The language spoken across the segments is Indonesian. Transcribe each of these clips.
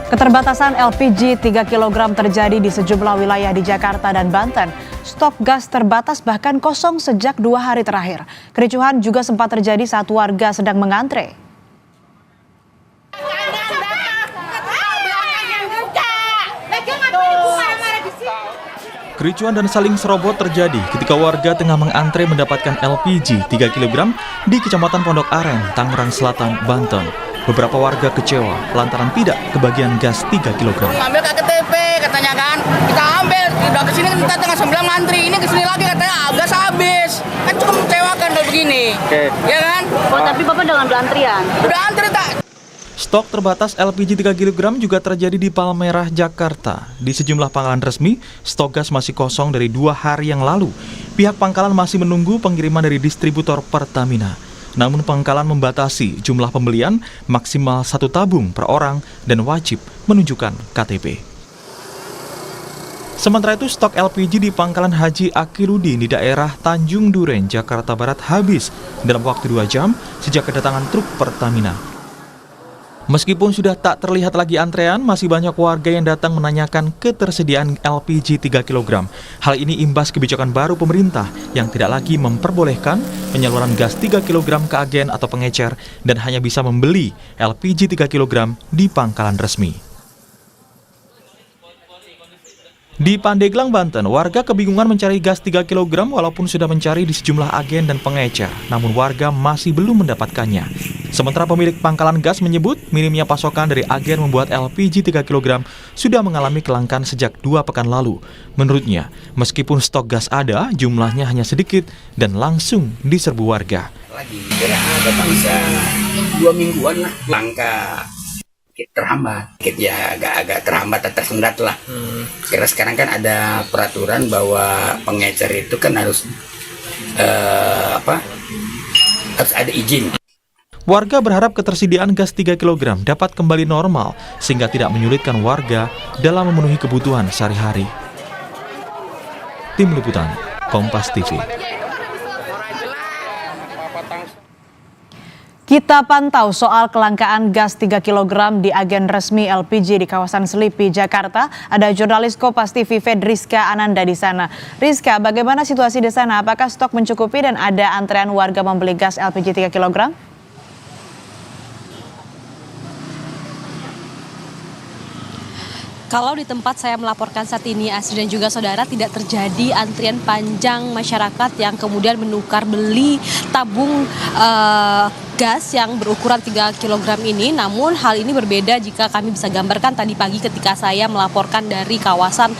Keterbatasan LPG 3 kg terjadi di sejumlah wilayah di Jakarta dan Banten. Stok gas terbatas bahkan kosong sejak 2 hari terakhir. Kericuhan juga sempat terjadi saat warga sedang mengantre. Kericuhan dan saling serobot terjadi ketika warga tengah mengantre mendapatkan LPG 3 kg di Kecamatan Pondok Aren, Tangerang Selatan, Banten. Beberapa warga kecewa lantaran tidak kebagian gas 3 kg. Ambil KTP katanya kan, kita ambil, udah kesini kita tengah 9 ngantri, ini kesini lagi katanya gas habis. Kan cukup mengecewakan kalau begini. Ya kan? Oh, tapi Bapak udah ngambil antrian? Udah antri tak? Stok terbatas LPG 3 kg juga terjadi di Palmerah, Jakarta. Di sejumlah pangkalan resmi, stok gas masih kosong dari 2 hari yang lalu. Pihak pangkalan masih menunggu pengiriman dari distributor Pertamina. Namun pangkalan membatasi jumlah pembelian maksimal 1 tabung per orang dan wajib menunjukkan KTP. Sementara itu stok LPG di pangkalan Haji Akirudin di daerah Tanjung Duren, Jakarta Barat habis dalam waktu 2 jam sejak kedatangan truk Pertamina. Meskipun sudah tak terlihat lagi antrean, masih banyak warga yang datang menanyakan ketersediaan LPG 3 kg. Hal ini imbas kebijakan baru pemerintah yang tidak lagi memperbolehkan penyaluran gas 3 kg ke agen atau pengecer dan hanya bisa membeli LPG 3 kg di pangkalan resmi. Di Pandeglang, Banten, warga kebingungan mencari gas 3 kg walaupun sudah mencari di sejumlah agen dan pengecer, namun warga masih belum mendapatkannya. Sementara pemilik pangkalan gas menyebut minimnya pasokan dari agen membuat LPG 3 kg sudah mengalami kelangkaan sejak 2 pekan lalu. Menurutnya, meskipun stok gas ada, jumlahnya hanya sedikit dan langsung diserbu warga. Lagi ada bangsa 2 mingguan lah langka. Terhambat, ya agak terhambat atau tersendat lah. Karena sekarang kan ada peraturan bahwa pengecer itu kan harus harus ada izin. Warga berharap ketersediaan gas 3 kg dapat kembali normal sehingga tidak menyulitkan warga dalam memenuhi kebutuhan sehari-hari. Tim Liputan, Kompas TV. Kita pantau soal kelangkaan gas 3 kg di agen resmi LPG di kawasan Selipi, Jakarta. Ada jurnalis Kompas TV Fedriska Ananda di sana. Rizka, bagaimana situasi di sana? Apakah stok mencukupi dan ada antrean warga membeli gas LPG 3 kg? Kalau di tempat saya melaporkan saat ini, Asri dan juga saudara, tidak terjadi antrian panjang masyarakat yang kemudian menukar beli tabung gas yang berukuran 3 kg ini. Namun hal ini berbeda jika kami bisa gambarkan tadi pagi ketika saya melaporkan dari kawasan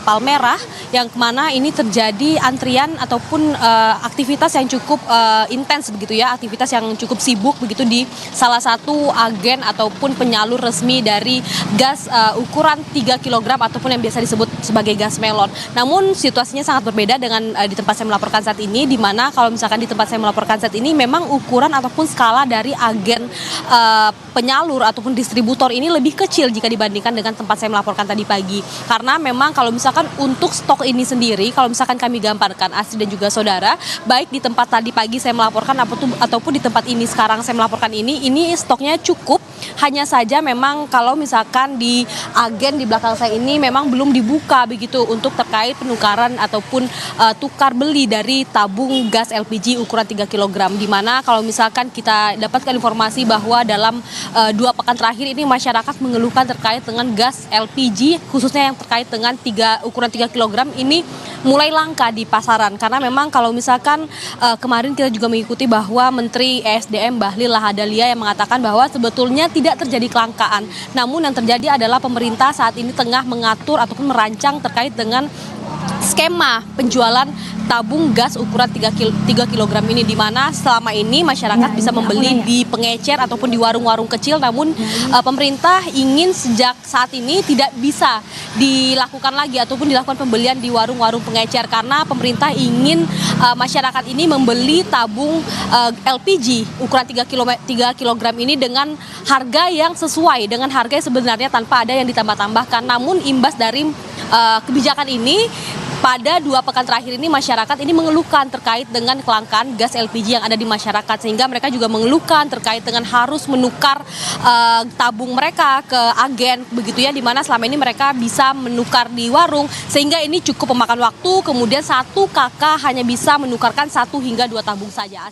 Palmerah yang kemana ini terjadi antrian ataupun aktivitas yang cukup intens begitu ya, aktivitas yang cukup sibuk begitu di salah satu agen ataupun penyalur resmi dari gas ukuran 3 kg ataupun yang biasa disebut sebagai gas melon. Namun situasinya sangat berbeda dengan di tempat saya melaporkan saat ini, di mana kalau misalkan di tempat saya melaporkan saat ini memang ukuran ataupun skala dari agen penyalur ataupun distributor ini lebih kecil jika dibandingkan dengan tempat saya melaporkan tadi pagi. Karena memang kalau misalkan untuk stok ini sendiri, kalau misalkan kami gambarkan Asri dan juga saudara, baik di tempat tadi pagi saya melaporkan ataupun di tempat ini sekarang saya melaporkan ini stoknya cukup. Hanya saja memang kalau misalkan di agen di belakang saya ini memang belum dibuka begitu untuk terkait penukaran ataupun tukar beli dari tabung gas LPG ukuran 3 kg. Di mana kalau misalkan kita dapatkan informasi bahwa dalam 2 pekan terakhir ini masyarakat mengeluhkan terkait dengan gas LPG khususnya yang terkait dengan ukuran 3 kg ini mulai langka di pasaran. Karena memang kalau misalkan kemarin kita juga mengikuti bahwa Menteri ESDM Bahlil Lahadalia yang mengatakan bahwa sebetulnya tidak terjadi kelangkaan. Namun yang terjadi adalah pemerintah saat ini tengah mengatur ataupun merancang terkait dengan skema penjualan tabung gas ukuran 3 kg ini, di mana selama ini masyarakat bisa membeli di pengecer ataupun di warung-warung kecil, namun pemerintah ingin sejak saat ini tidak bisa dilakukan lagi ataupun dilakukan pembelian di warung-warung pengecer karena pemerintah ingin masyarakat ini membeli tabung LPG ukuran 3 kg ini dengan harga yang sesuai dengan harga yang sebenarnya tanpa ada yang ditambah-tambahkan. Namun imbas dari kebijakan ini, pada 2 pekan terakhir ini masyarakat ini mengeluhkan terkait dengan kelangkaan gas LPG yang ada di masyarakat, sehingga mereka juga mengeluhkan terkait dengan harus menukar tabung mereka ke agen begitu ya, di mana selama ini mereka bisa menukar di warung, sehingga ini cukup memakan waktu. Kemudian satu kakak hanya bisa menukarkan 1 hingga 2 tabung saja.